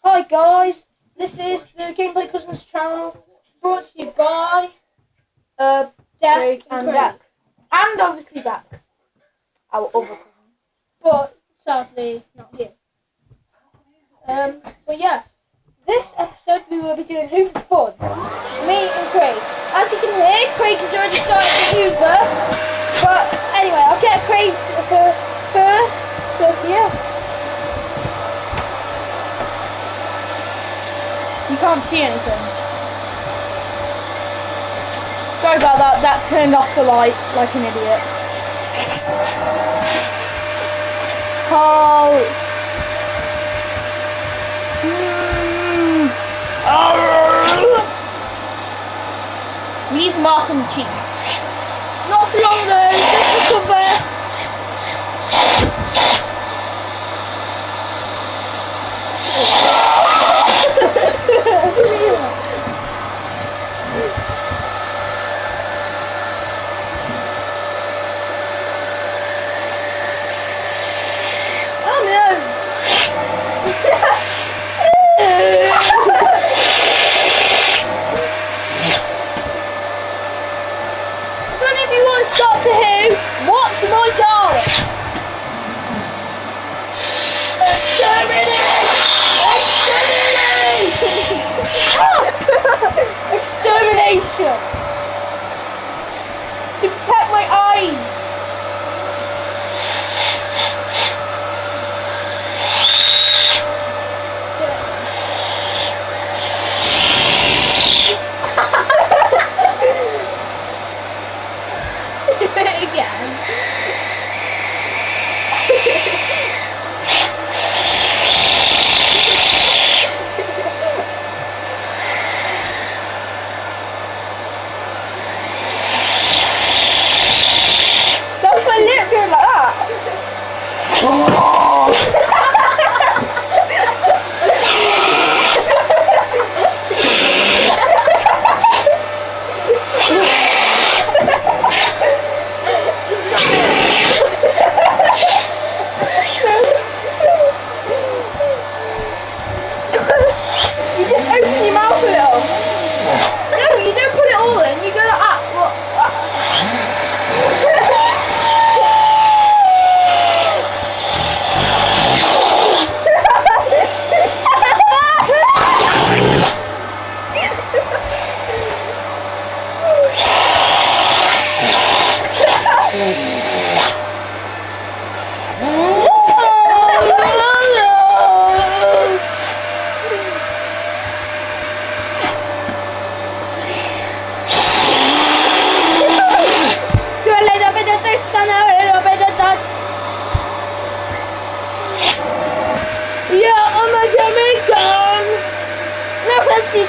Hi guys, this is the Gameplay Cousins channel, brought to you by Jack and Jack, and obviously Jack, our other cousin, but sadly not here. But yeah, this episode we will be doing Hoover Fun, me and Craig. As you can hear, Craig has already started to Hoover, but anyway, I'll get Craig first, so yeah. You can't see anything. Sorry about that, that turned off the light like an idiot. Oh! We need mark on the cheek. Not for long though, just recover. Doctor Who, watch my darling. Exterminate! Exterminate! Extermination! To protect my eyes. Again. That's my lip going like that.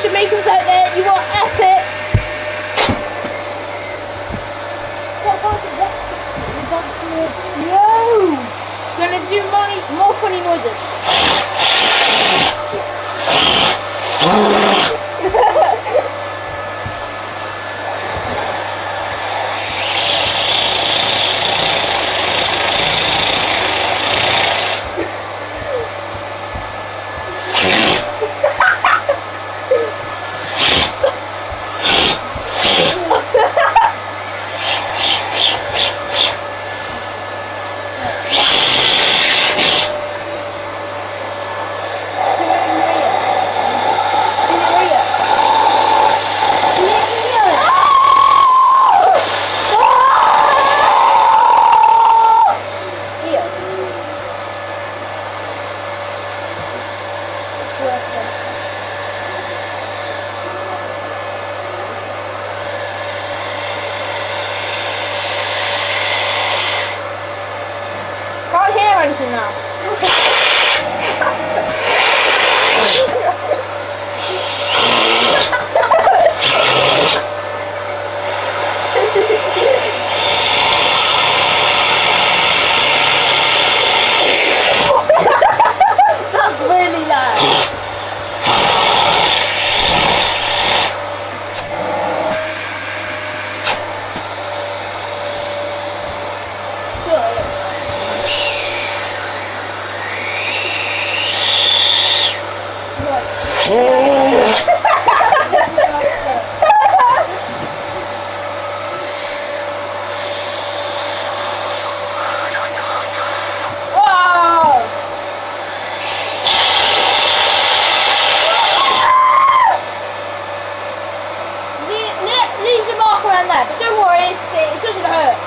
Jamaicans out there, you are epic. What was it? No! Gonna do more funny noises. Leave the mark around there, but don't worry, it doesn't hurt.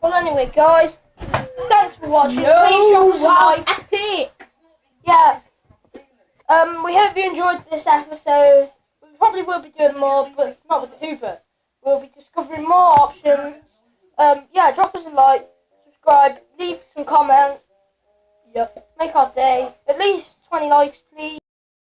Well, anyway, guys, thanks for watching. Please drop us a like. Epic. Yeah. We hope you enjoyed this episode. We probably will be doing more, but not with the Hoover. We'll be discovering more options. Yeah, drop us a like, subscribe, leave some comments. Yep. Make our day. At least 20 likes, please.